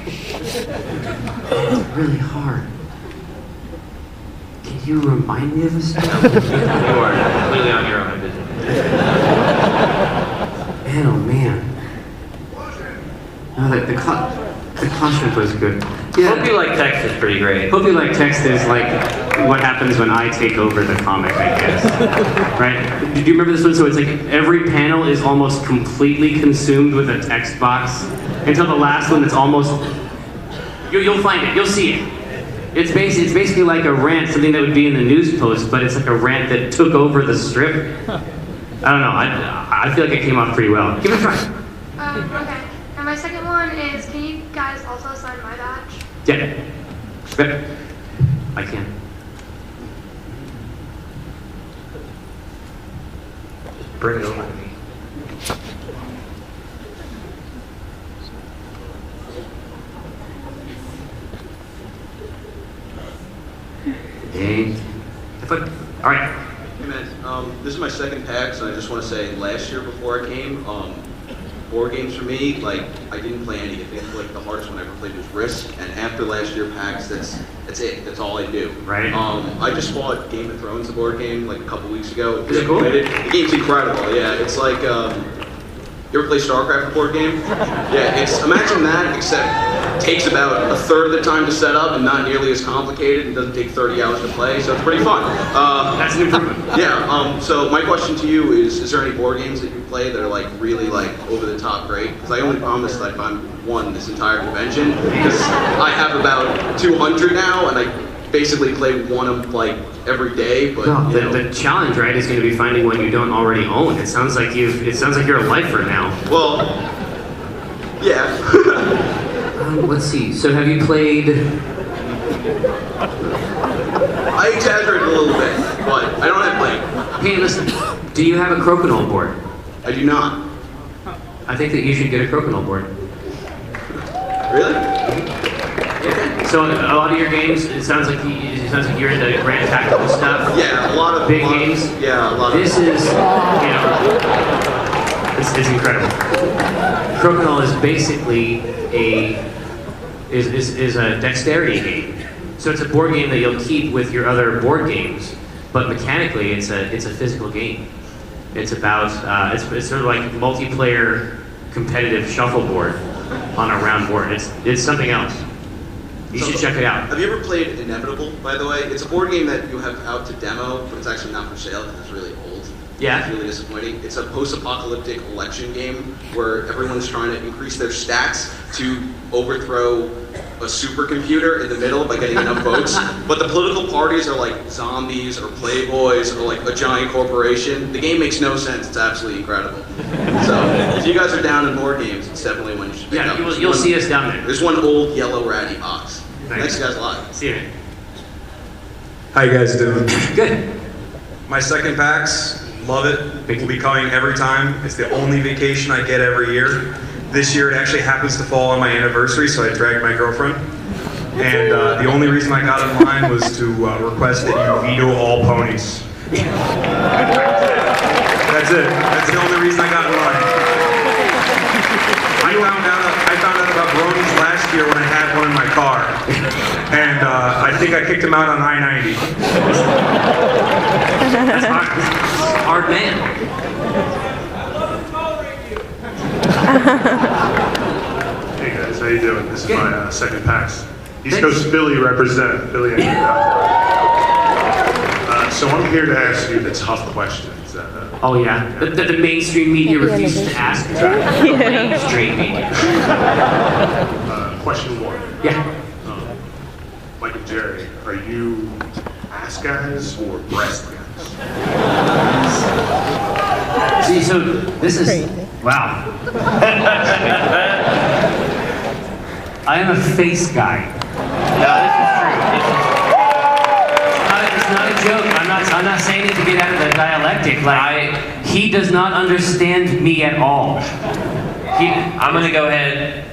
It's really hard. Can you remind me of a story? You are completely on your own business. Man, oh man. No, the concept was good. Yeah. Hope You Like Text is pretty great. Hope You Like Text is like what happens when I take over the comic, I guess. Right? Did you remember this one? So it's like every panel is almost completely consumed with a text box until the last one that's almost... You'll find it. You'll see it. It's basically like a rant, something that would be in the news post, but it's like a rant that took over the strip. I don't know. I feel like it came off pretty well. Give it a try. Okay. And my second one is, can you guys also sign my badge? Yeah. I can. Bring it over to me. Hey. All right. Hey man, this is my second PAX, and I just want to say, last year before I came, board games for me, like, I didn't play any. I think like the hardest one I ever played was Risk, and after last year PAX, that's it. That's all I do. Right. I just bought Game of Thrones, the board game, like a couple weeks ago. Is it cool? The game's incredible. Yeah, it's like, you ever play StarCraft, the board game? Yeah, it's, imagine that, except it takes about a third of the time to set up and not nearly as complicated and doesn't take 30 hours to play, so it's pretty fun. That's an improvement. Yeah, so my question to you is there any board games that you play that are like really like over the top great? Because I only promised that if I'm one this entire convention, because I have about 200 now and I basically play one of like every day, but No, you know. the challenge, right, is going to be finding one you don't already own. It sounds like you're a lifer now. Well, yeah. Let's see. So have you played? I exaggerate a little bit, but I don't have like. Hey, listen. Do you have a crokinole board? I do not. I think that you should get a crokinole board. Really? So a lot of your games, it sounds like you're into grand tactical stuff. Yeah, a lot of big games. Yeah, a lot This of. is, it's incredible. Crokinole is basically a dexterity game. So it's a board game that you'll keep with your other board games, but mechanically it's a physical game. It's about it's sort of like multiplayer competitive shuffleboard on a round board. It's something else. You should check it out. Have you ever played Inevitable, by the way? It's a board game that you have out to demo, but it's actually not for sale because it's really old. Yeah. It's really disappointing. It's a post-apocalyptic election game where everyone's trying to increase their stats to overthrow a supercomputer in the middle by getting enough votes. But the political parties are like zombies or playboys or like a giant corporation. The game makes no sense. It's absolutely incredible. So if you guys are down in board games, it's definitely one you should pick up. Yeah, you'll see us down there. There's one old yellow ratty box. Thanks guys a lot. See you, man. How you guys doing? Good. My second PAX, love it. Will be coming every time. It's the only vacation I get every year. This year it actually happens to fall on my anniversary, so I dragged my girlfriend. And the only reason I got in line was to request that you veto all ponies. That's it. That's the only reason I got in line. I found out about bronies last year when I had one in my car. And I think I kicked him out on I-90. That's hard man. Hey guys, how you doing? This is my second PAX. East Coast Philly represent. Philly and so I'm here to ask you the tough questions. Oh yeah, the mainstream media refuses to ask. The mainstream media. Question one. Yeah. Mike and Jerry, are you ass guys or breast guys? See, so this is wow. I am a face guy. No, this is true. It's not a joke. I'm not saying it to get out of the dialectic. Like he does not understand me at all. I'm gonna go ahead.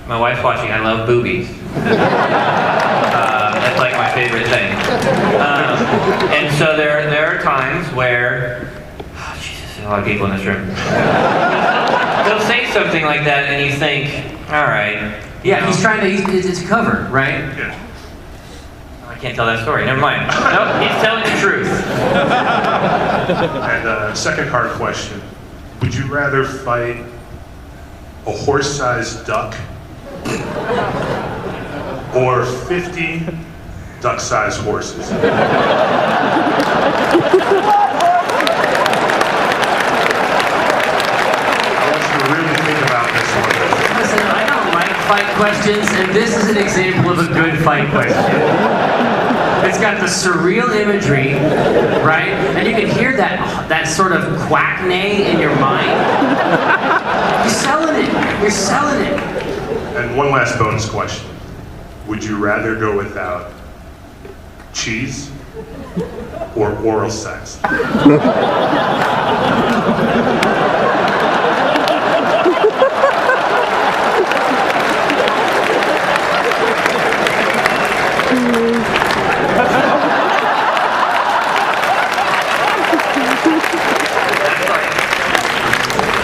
My wife's watching. I love boobies. That's like my favorite thing. And so there are times where, oh Jesus, there's a lot of people in this room. they'll say something like that, and you think, all right. Yeah, he's trying to. It's a cover, right? Yeah. I can't tell that story. Never mind. Nope, he's telling the truth. And second hard question. Would you rather fight a horse-sized duck or 50 duck-sized horses? I want you to really think about this one. Listen, I don't like fight questions, and this is an example of a good fight question. It's got the surreal imagery, right? And you can hear that sort of quack neigh in your mind. You're selling it. You're selling it. And one last bonus question. Would you rather go without cheese or oral sex?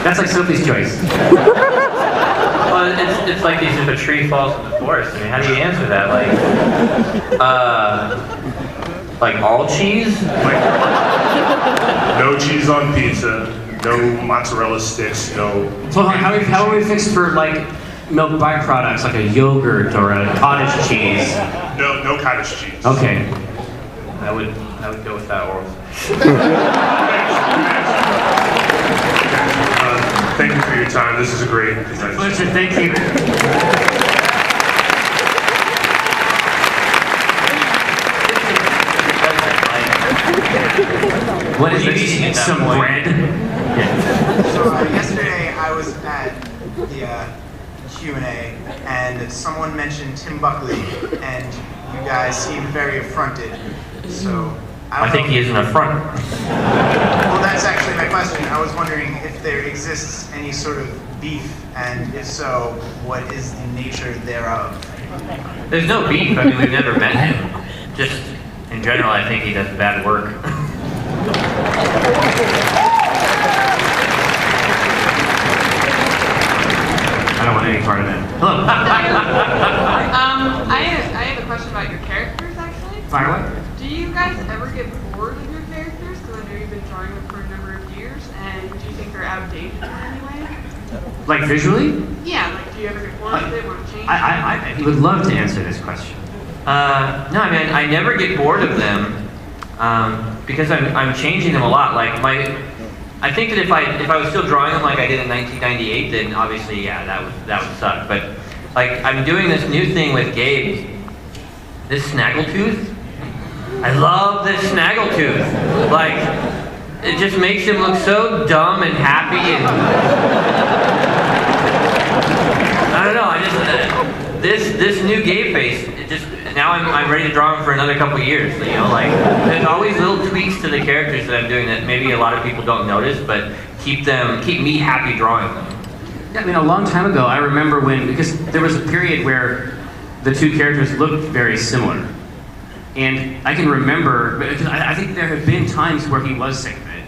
That's like Sophie's choice. Well, it's like if a tree falls in the forest. I mean, how do you answer that? Like all cheese? No cheese on pizza, no mozzarella sticks, no... So how are we fixed for like milk byproducts, like a yogurt or a cottage cheese? No cottage cheese. Okay. I would go with that oral. Thank you for your time. This is a great convention. Pleasure, thank you. What is this? Some bread? So yesterday I was at the Q&A and someone mentioned Tim Buckley and you guys seemed very affronted. So I think he is an affront. Well, that's actually my question. I was wondering if there exists any sort of beef, and if so, what is the nature thereof? There's no beef. I mean, we've never met him. Just in general, I think he does bad work. I don't want any part of that. Hello. I have a question about your characters, actually. Fire away. Do you guys ever get bored of your characters? Because I know you've been drawing them for a number of years, and do you think they're outdated in any way? Like visually? Yeah, like do you ever get bored of it, want to change I would love to answer this question. No, I mean, I never get bored of them because I'm changing them a lot. Like I think that if I was still drawing them like I did in 1998, then obviously, yeah, that would suck. But like I'm doing this new thing with Gabe, this snaggletooth. I love this snaggletooth. Like, it just makes him look so dumb and happy and... I don't know, this new Gabe face, it just, now I'm ready to draw him for another couple years, you know, like, there's always little tweaks to the characters that I'm doing that maybe a lot of people don't notice, but keep me happy drawing them. Yeah, I mean, a long time ago, I remember because there was a period where the two characters looked very similar. And I can remember, because I think there have been times where he was sick of it.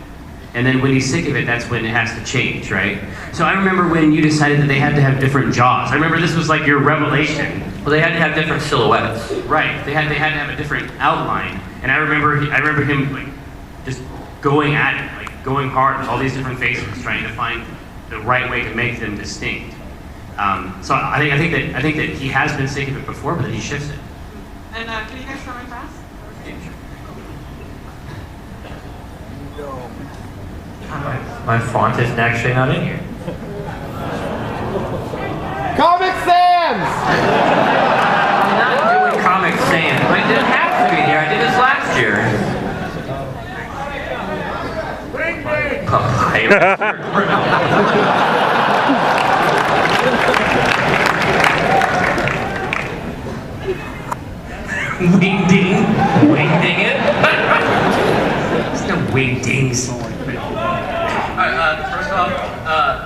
And then when he's sick of it, that's when it has to change, right? So I remember when you decided that they had to have different jaws. I remember this was like your revelation. Well, they had to have different silhouettes. Right, they had to have a different outline. And I remember him like just going at it, like going hard with all these different faces, trying to find the right way to make them distinct. So I think that he has been sick of it before, but then he shifts it. And can you guys tell me fast? My font is actually not in here. Comic Sans! I'm not doing Comic Sans. I didn't have to be here. I did this last year. Wing-ding. Wing-ding it? There's no wing-dings. First off,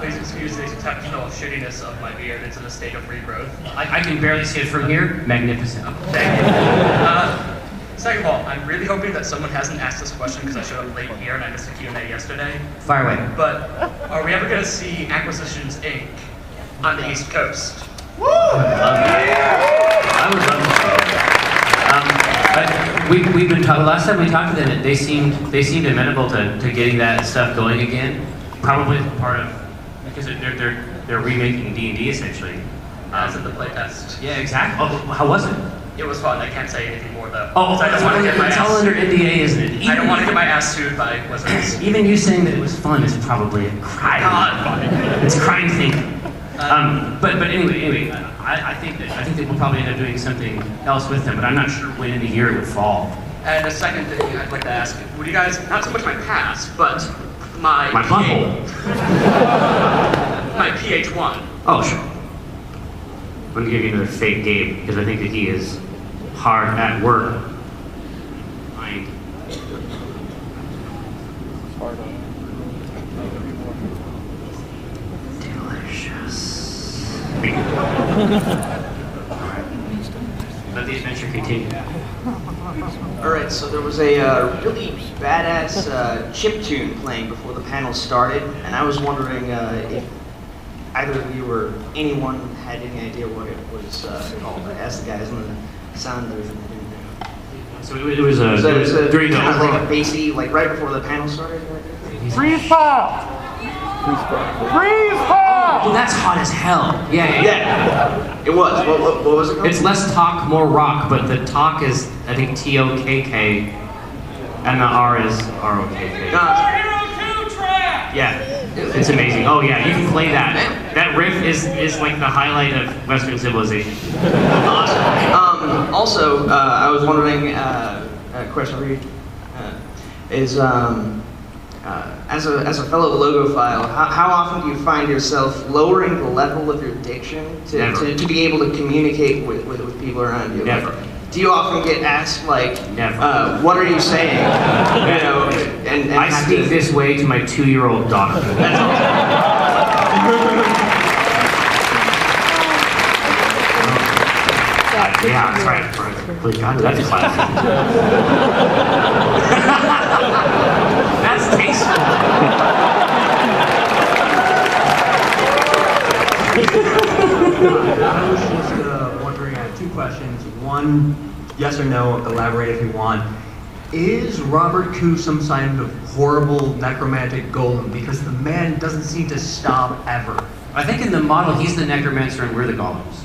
please excuse the exceptional shittiness of my beard. It's in a state of regrowth. I can barely see it from here. Magnificent. Thank you. Second of all, I'm really hoping that someone hasn't asked this question because I showed up late here and I missed a Q&A yesterday. Fire away. But are we ever going to see Acquisitions Inc. on the East Coast? I would love to see it. But we've been talking. Last time we talked to them, they seemed amenable to getting that stuff going again. Probably part of because they're remaking D&D essentially. As in the playtest. Yeah, exactly. Oh, how was it? It was fun. I can't say anything more though. Oh, I don't want to get my it's all ass. under NDA, isn't it? I don't want to get my ass sued by wizards. Even you saying that it was fun is probably a crime. God, fun. It's crime thinking. But anyway, I think that we'll probably end up doing something else with them, but I'm not sure when in the year it would fall. And a second thing I'd like to ask, would you guys, not so much my past, but my butthole. my PH1. Oh, sure. I'm gonna give you another fake Gabe because I think that he is hard at work. Fine. Delicious. Let the adventure continue. Alright, so there was a really badass chip tune playing before the panel started, and I was wondering if either of you or anyone had any idea what it was called. I asked the guys in the sound division, they didn't know. So it was during the kind of like a overall. bassy, like right before the panel started. Freeze fall! Freeze fall! Oh, that's hot as hell. Yeah. It was. What was it called? It's less talk, more rock, but the talk is, I think, T-O-K-K, and the R is R-O-K-K. Yeah, it's amazing. Oh yeah, you can play that. That riff is like the highlight of Western civilization. Awesome. Also, I was wondering, a question for you, is as a fellow logophile, how often do you find yourself lowering the level of your diction to be able to communicate with people around you? Never. Like, do you often get asked like, Never. what are you saying? You know, and I speak this way to my 2-year-old daughter. That's awesome. Yeah, that's right. Please God, that's classic. That's tasteful. I was just wondering, I have two questions. One, yes or no, elaborate if you want. Is Robert Koo some kind of horrible necromantic golem? Because the man doesn't seem to stop ever. I think in the model, he's the necromancer and we're the golems.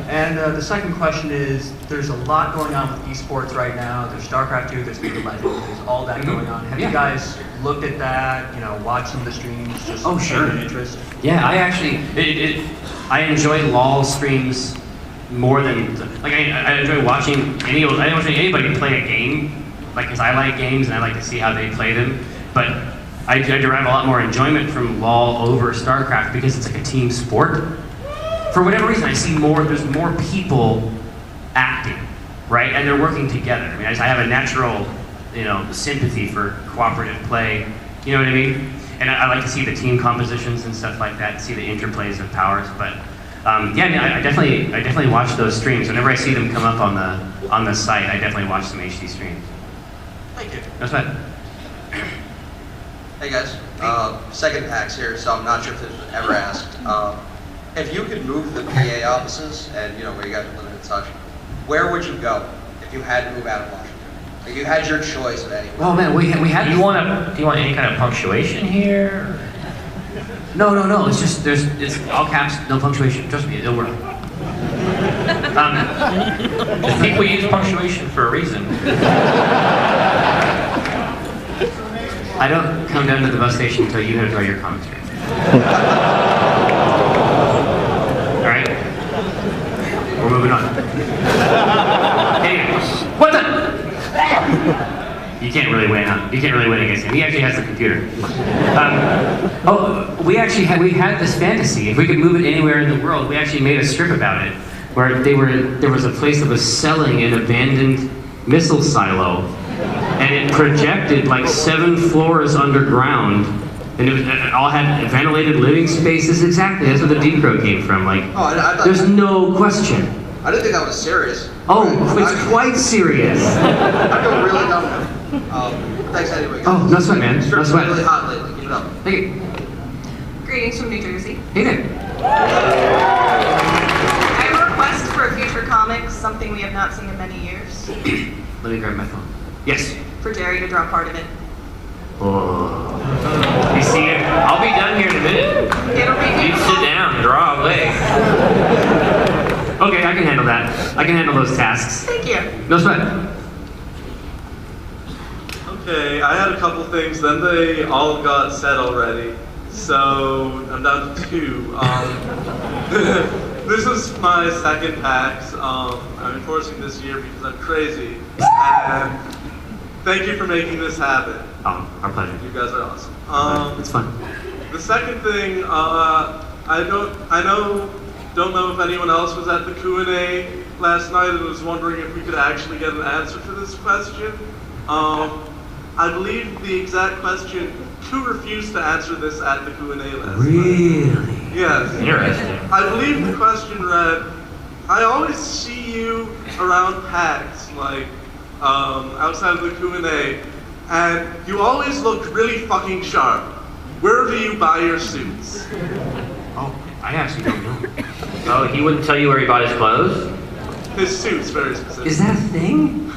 And the second question is, there's a lot going on with esports right now. There's StarCraft 2, there's League of Legends, there's all that going on. Have you guys looked at that, watched some of the streams, just sure. an interest? Yeah, I actually, I enjoy LOL streams more than, like I enjoy watching I don't watch anybody play a game, like, because I like games and I like to see how they play them, but I derive a lot more enjoyment from LOL over StarCraft because it's like a team sport. For whatever reason, I see there's more people acting, right? And they're working together. I mean, I have a natural, sympathy for cooperative play, you know what I mean? And I like to see the team compositions and stuff like that, see the interplays of powers, but yeah, I definitely watch those streams. Whenever I see them come up on the site, I definitely watch some HD streams. Thank you. That's right. Hey guys, second PAX here, so I'm not sure if this was ever asked. If you could move the PA offices and where you guys are limited touch, where would you go if you had to move out of Washington? If you had your choice of anywhere. Oh man, we had. Do you want any kind of punctuation here? No. It's just it's all caps, no punctuation. Trust me, it'll work. I think we use punctuation for a reason. I don't come down to the bus station until you have your commentary. All right, we're moving on. Anyway, what the? You can't really win, huh? You can't really win against him. He actually has the computer. We had this fantasy. If we could move it anywhere in the world, we actually made a strip about it, where there was a place that was selling an abandoned missile silo, and it projected like 7 floors underground, and it all had ventilated living spaces. Exactly, that's where the Deep Crow came from. Like, there's no question. I didn't think that was serious. Oh, it's quite serious. I feel really dumb now. Thanks anyway. Oh, no sweat, man. No It's sweat. really hot lately. Keep it up. Thank you. Greetings from New Jersey. Hey there. I have a request for a future comic, something we have not seen in many years. Let me grab my phone. Yes. For Jerry to draw part of it. Oh. You see it? I'll be done here in a minute. It'll be You sit down, draw away. Okay, I can handle that. I can handle those tasks. Thank you. No sweat. Okay, I had a couple things, then they all got said already. So I'm down to 2. This is my second PAX. I'm enforcing this year because I'm crazy. And thank you for making this happen. Oh, our pleasure. You guys are awesome. It's fun. The second thing, I don't know if anyone else was at the Q&A last night and was wondering if we could actually get an answer to this question. I believe the exact question, who refused to answer this at the Q&A last night? Really? Yes. Interesting. I believe the question read, I always see you around PAX, like outside of the Q&A, and you always look really fucking sharp. Where do you buy your suits? Oh, I actually don't know. Oh, he wouldn't tell you where he bought his clothes? His suits, very specific. Is that a thing?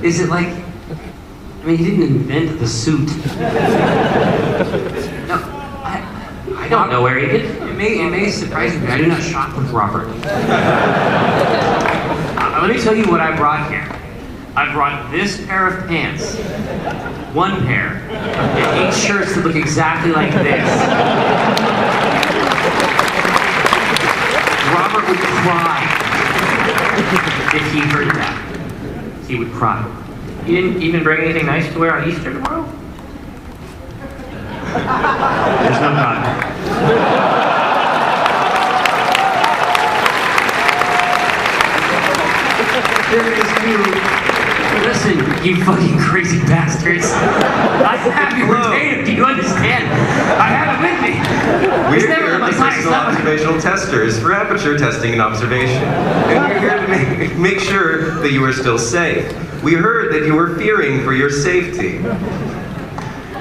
Is it like... I mean, he didn't invent the suit. No, I don't know where he did. It may surprise me. I do not shop with Robert. Let me tell you what I brought here. I brought this pair of pants, one pair, and 8 shirts that look exactly like this. Robert would cry if he heard that. He would cry. You didn't even bring anything nice to wear on Easter tomorrow? There's no God. There is you. Listen, you fucking crazy bastards. I have your potato, do you understand? I have it with me. We're here as personal observational testers for aperture testing and observation. And we're here to make sure that you are still safe. We heard that you were fearing for your safety.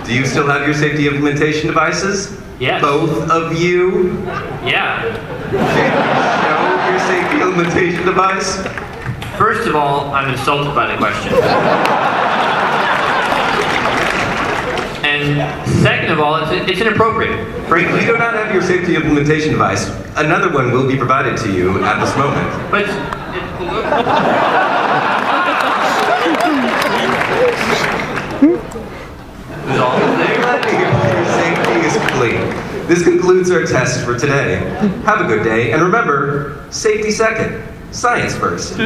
Do you still have your safety implementation devices? Yes. Both of you? Yeah. Can you show your safety implementation device? First of all, I'm insulted by the question. And second of all, it's inappropriate. Frank, you do not have your safety implementation device. Another one will be provided to you at this moment. But Is all there? Your safety is complete. This concludes our test for today. Have a good day, and remember, safety second, science first. So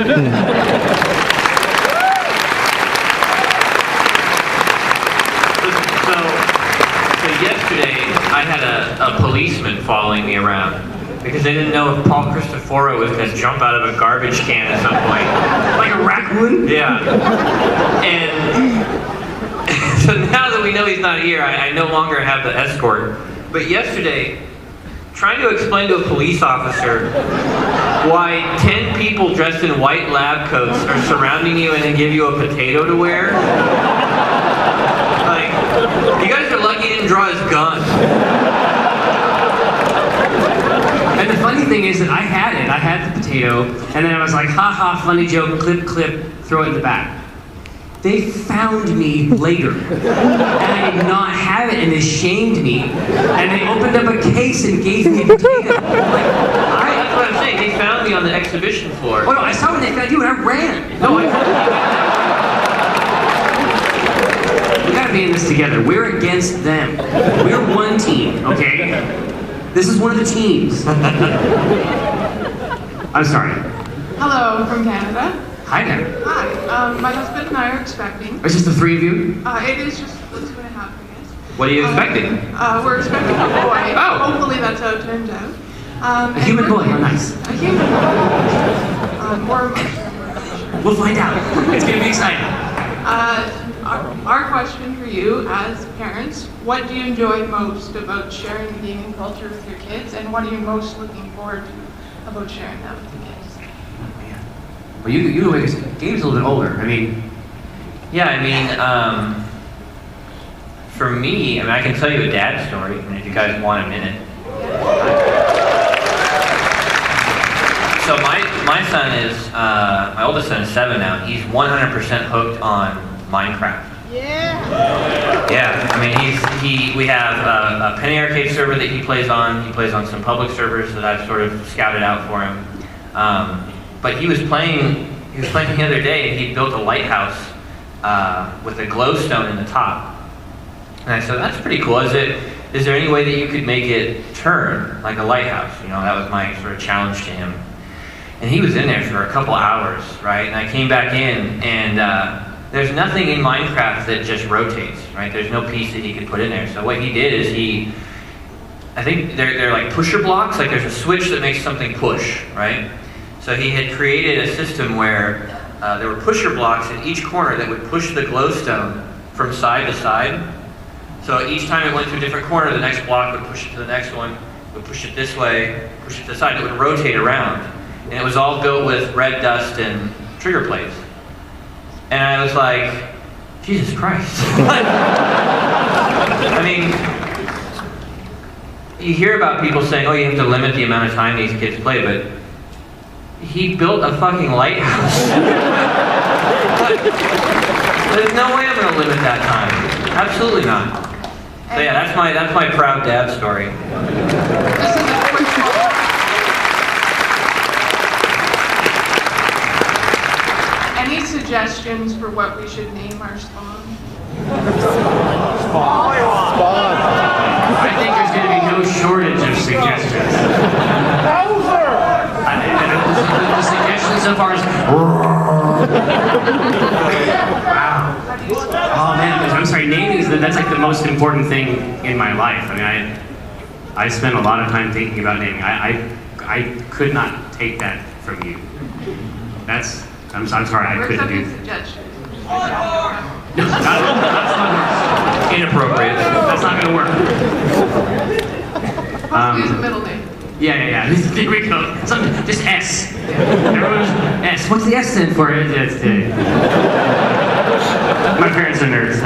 yesterday, I had a policeman following me around because they didn't know if Paul Cristoforo was going to jump out of a garbage can at some point. Like a raccoon? Yeah. And so now that we know he's not here, I no longer have the escort. But yesterday, trying to explain to a police officer why 10 people dressed in white lab coats are surrounding you and then give you a potato to wear. Like, you guys are lucky he didn't draw his gun. And the funny thing is that I had it. I had the potato, and then I was like, ha ha, funny joke, clip, clip, throw it in the back. They found me later, and I did not have it, and they shamed me, and they opened up a case and gave me a potato. That's what I'm saying. They found me on the exhibition floor. Oh no, I saw when they found you, and I ran. No, we gotta be in this together. We're against them. We're one team, okay? This is one of the teams. I'm sorry. Hello, I'm from Canada. Hi there. Hi. My husband and I are expecting. It's just the 3 of you? It is just 2.5, I guess. What are you expecting? We're expecting a boy. Oh. Hopefully that's how it turns out. A human boy, how nice. A human boy. Or We'll find out. It's gonna be exciting. Our question for you as parents, what do you enjoy most about sharing the gaming culture with your kids, and what are you most looking forward to about sharing that with the kids? Well, game's a little bit older. I mean, Yeah, I mean, for me, I mean, I can tell you a dad story, I mean, if you guys want a minute. So my son is, my oldest son is 7 now. He's 100% hooked on Minecraft. Yeah, I mean, we have a Penny Arcade server that he plays on. He plays on some public servers that I've sort of scouted out for him. But he was playing the other day, and he built a lighthouse with a glowstone in the top. And I said, that's pretty cool. Is there any way that you could make it turn like a lighthouse? You know, that was my sort of challenge to him. And he was in there for a couple hours, right? And I came back in, and there's nothing in Minecraft that just rotates, right? There's no piece that he could put in there. So what he did is I think they're like pusher blocks, like there's a switch that makes something push, right? So he had created a system where there were pusher blocks in each corner that would push the glowstone from side to side. So each time it went to a different corner, the next block would push it to the next one, would push it this way, push it to the side, it would rotate around. And it was all built with red dust and trigger plates. And I was like, Jesus Christ. I mean, you hear about people saying, oh, you have to limit the amount of time these kids play, but he built a fucking lighthouse. There's no way I'm going to limit that time. Absolutely not. So yeah, that's my proud dad story. Any suggestions for what we should name our spawn? I think there's going to be no shortage of suggestions. The suggestions so far is wow. Oh man, I'm sorry. Naming that's like the most important thing in my life. I mean, I spend a lot of time thinking about naming. I could not take that from you. I'm sorry, I couldn't do. No, that's not inappropriate. That's not going to work. Use a middle name. Yeah. There we go. Just S. Everyone's S. What's the S stand for? My parents are nerds.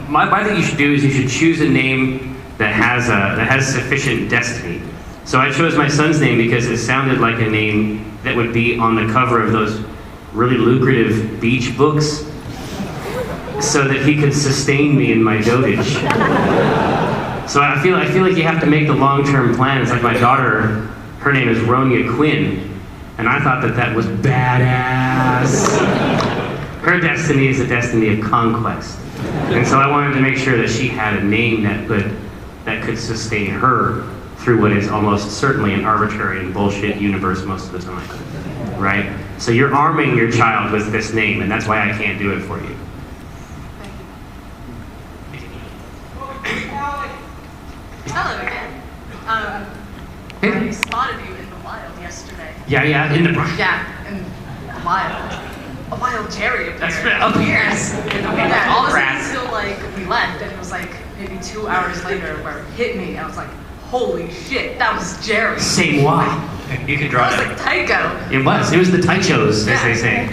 My thing you should do is you should choose a name that has sufficient destiny. So I chose my son's name because it sounded like a name that would be on the cover of those really lucrative beach books, so that he could sustain me in my dotage. So I feel like you have to make the long-term plan. It's like my daughter, her name is Ronya Quinn, and I thought that was badass. Her destiny is a destiny of conquest, and so I wanted to make sure that she had a name that could sustain her through what is almost certainly an arbitrary and bullshit universe most of the time, right? So you're arming your child with this name, and that's why I can't do it for you. Hello again. I spotted you in the wild yesterday. Yeah, in the brush. Yeah, in the wild. A wild Jerry appeared. That's up here. Yes. Yeah, all of a sudden, still like, we left, and it was like maybe 2 hours later where it hit me, and I was like, holy shit, that was Jerry. Say why? You can draw That it. was like Tycho. It was the Taichos, as they say.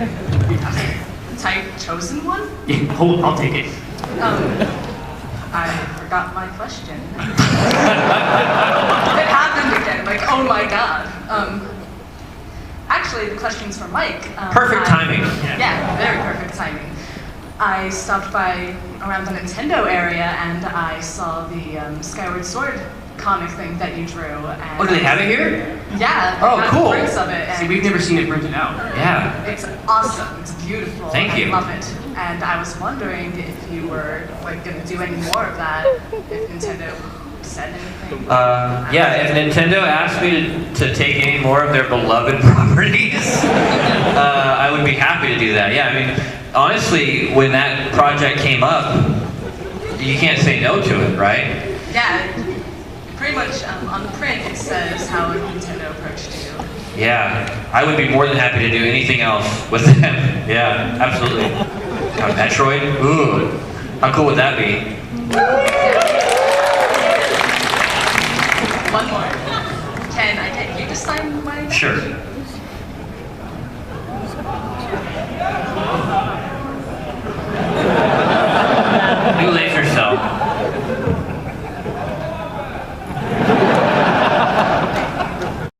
Chosen one? Yeah, I'll take it. I forgot my question. It happened again, like, oh my god. Actually, the question's for Mike. Perfect timing. Yeah, very perfect timing. I stopped by around the Nintendo area and I saw the Skyward Sword comic thing that you drew. And Oh, do they have it here? Yeah. Oh, they have cool. prints of it. See, we've never seen it printed out. Yeah. It's awesome. It's beautiful. Thank you. I love it. And I was wondering if you were like going to do any more of that, if Nintendo said anything. Yeah, if Nintendo asked me to take any more of their beloved properties, I would be happy to do that. Yeah, I mean, honestly, when that project came up, you can't say no to it, right? Yeah, pretty much on the print it says how Nintendo approached you. Yeah, I would be more than happy to do anything else with them. Yeah, absolutely. Metroid? Ooh, how cool would that be? One more. Can I get you to sign my? Sure.